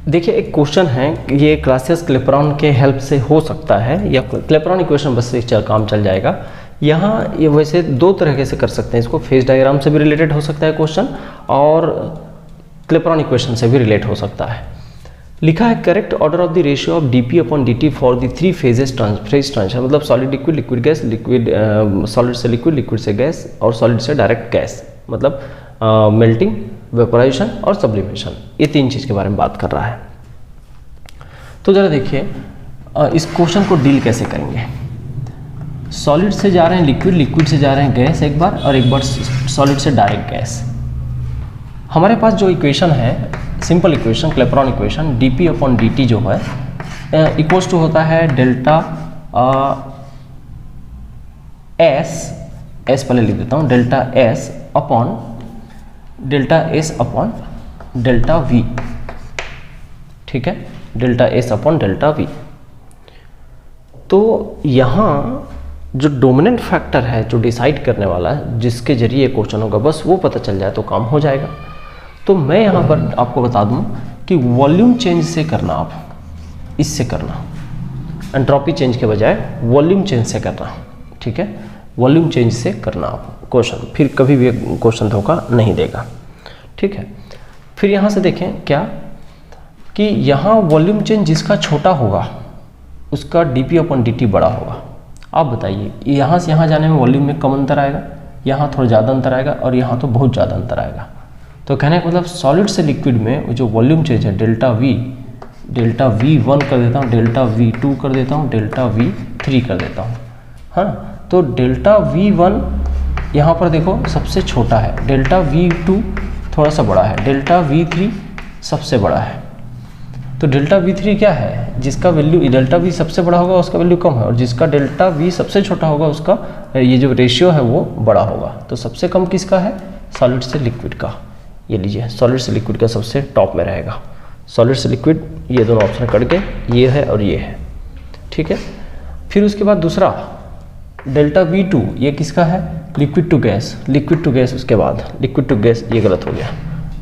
देखिए एक क्वेश्चन है, ये क्लासियस क्लेपेरॉन के हेल्प से हो सकता है, या क्लेपेरॉन इक्वेशन बस से काम चल जाएगा। यहाँ ये वैसे दो तरीके से कर सकते हैं इसको, फेज डायग्राम से भी रिलेटेड हो सकता है क्वेश्चन और क्लेपेरॉन इक्वेशन से भी रिलेट हो सकता है। लिखा है correct order of the ratio of dp upon dt for the 3 phase transition, मतलब solid liquid, liquid gas, liquid solid से लिक्विड, लिक्विड से गैस और सॉलिड से डायरेक्ट गैस, मतलब मेल्टिंग, वेपोराइजेशन और सब्लिमेशन, ये 3 चीज़ के बारे में बात कर रहा है। तो ज़रा देखिए इस क्वेश्चन को डील कैसे करेंगे। सॉलिड से जा रहे हैं लिक्विड, लिक्विड से जा रहे हैं गैस एक बार, और एक बार सॉलिड से डायरेक्ट गैस। हमारे पास जो इक्वेशन है, simple equation, Clapeyron equation, dp upon dt जो है इक्वल्स टू होता है डेल्टा s पहले लिख देता हूँ, delta s upon delta v, ठीक है, delta s upon delta v। तो यहाँ जो डोमिनेंट फैक्टर है, जो डिसाइड करने वाला है, जिसके जरिए क्वेश्चन होगा, बस वो पता चल जाए तो काम हो जाएगा। तो मैं यहाँ पर आपको बता दूँ कि वॉल्यूम चेंज से करना, आप इससे करना, एंट्रोपी चेंज के बजाय वॉल्यूम चेंज से करना, ठीक है, वॉल्यूम चेंज से करना आप क्वेश्चन, फिर कभी भी क्वेश्चन धोखा नहीं देगा, ठीक है। फिर यहाँ से देखें क्या कि यहाँ वॉल्यूम चेंज जिसका छोटा होगा उसका dp अपॉन dt बड़ा होगा। आप बताइए, यहाँ से यहाँ जाने में वॉल्यूम में कम अंतर आएगा, यहाँ थोड़ा ज़्यादा अंतर आएगा, और यहाँ तो बहुत ज़्यादा अंतर आएगा। तो कहने का मतलब सॉलिड से लिक्विड में जो वॉल्यूम चेंज है डेल्टा V1 कर देता हूँ, डेल्टा V2 कर देता हूँ, डेल्टा V3 कर देता हूँ, हाँ। तो डेल्टा V1 यहाँ पर देखो सबसे छोटा है, डेल्टा V2 थोड़ा सा बड़ा है, डेल्टा V3 सबसे बड़ा है। तो डेल्टा V3 क्या है, जिसका वैल्यू डेल्टा V सबसे बड़ा होगा उसका वैल्यू कम है, और जिसका डेल्टा V सबसे छोटा होगा उसका ये जो रेशियो है वो बड़ा होगा। तो सबसे कम किसका है, सॉलिड से लिक्विड का। ये लीजिए, सॉलिड से लिक्विड का सबसे टॉप में रहेगा, सॉलिड से लिक्विड, ये दोनों ऑप्शन कट के ये है और ये है, ठीक है। फिर उसके बाद दूसरा डेल्टा V2, ये किसका है, liquid to gas, liquid to gas, उसके बाद लिक्विड टू गैस, ये गलत हो गया,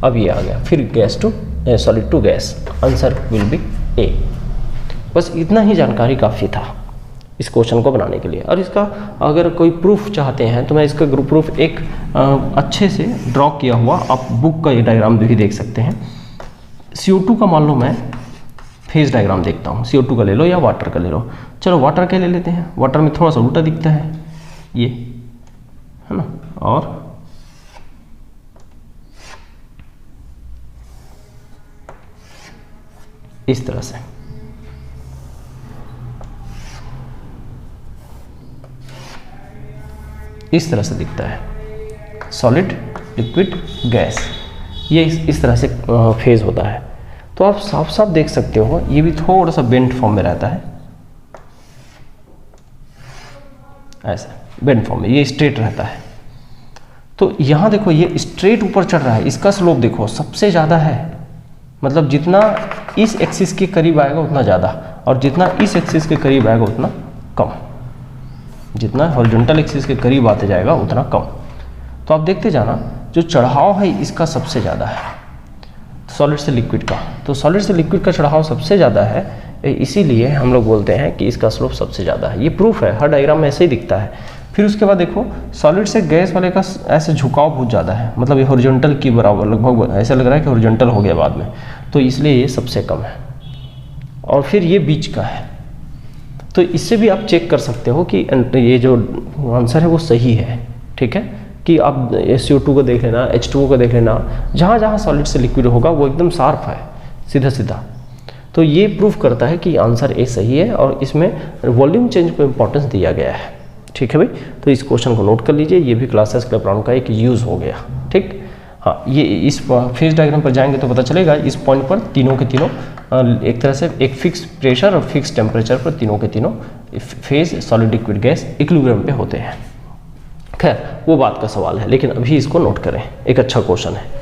अब ये आ गया, फिर gas to solid to gas, answer will be A। बस इतना ही जानकारी काफ़ी था इस क्वेश्चन को बनाने के लिए। और इसका अगर कोई प्रूफ चाहते हैं तो मैं इसका ग्रुप प्रूफ एक अच्छे से ड्रॉ किया हुआ, आप बुक का ये डायग्राम भी देख सकते हैं। CO2 का मान लो मैं फेज डायग्राम देखता हूँ, CO2 का ले लो या वाटर का ले लो, चलो वाटर का ले लेते हैं। वाटर में थोड़ा सा उल्टा दिखता है, ये है ना, और इस तरह से दिखता है, सॉलिड, लिक्विड, गैस, ये इस तरह से फेज होता है। तो आप साफ साफ देख सकते हो ये भी थोड़ा सा बेंट फॉर्म में रहता है, ऐसा बेंट फॉर्म में, ये स्ट्रेट रहता है। तो यहाँ देखो ये स्ट्रेट ऊपर चढ़ रहा है, इसका स्लोप देखो सबसे ज़्यादा है, मतलब जितना इस एक्सिस के करीब आएगा उतना ज़्यादा, और जितना इस एक्सिस के करीब आएगा उतना कम, जितना हॉरिजॉन्टल एक्सिस के करीब आते जाएगा उतना कम। तो आप देखते जाना, जो चढ़ाव है इसका सबसे ज़्यादा है सॉलिड से लिक्विड का, तो सॉलिड से लिक्विड का चढ़ाव सबसे ज़्यादा है, इसीलिए हम लोग बोलते हैं कि इसका स्लोप सबसे ज़्यादा है। ये प्रूफ है, हर डायग्राम में ऐसे ही दिखता है। फिर उसके बाद देखो सॉलिड से गैस वाले का ऐसे झुकाव बहुत ज़्यादा है, मतलब ये हॉरिजॉन्टल की बराबर, लगभग ऐसा लग रहा है कि हॉरिजॉन्टल हो गया बाद में, तो इसलिए ये सबसे कम है। और फिर ये बीच का है, तो इससे भी आप चेक कर सकते हो कि ये जो आंसर है वो सही है, ठीक है। कि आप CO2 को देख लेना, H2O को देख लेना, जहाँ जहाँ सॉलिड से लिक्विड होगा वो एकदम शार्प है, सीधा सीधा। तो ये प्रूफ करता है कि आंसर ए सही है, और इसमें वॉल्यूम चेंज को इम्पोर्टेंस दिया गया है, ठीक है भाई। तो इस क्वेश्चन को नोट कर लीजिए, ये भी क्लासियस क्लेपेरॉन का एक यूज़ हो गया, ठीक। हाँ, ये इस फेज डायग्राम पर जाएंगे तो पता चलेगा, इस पॉइंट पर तीनों के तीनों एक तरह से एक फिक्स प्रेशर और फिक्स टेम्परेचर पर तीनों के तीनों phase, solid, liquid, gas equilibrium पे होते हैं। खैर वो बात का सवाल है, लेकिन अभी इसको नोट करें, एक अच्छा क्वेश्चन है।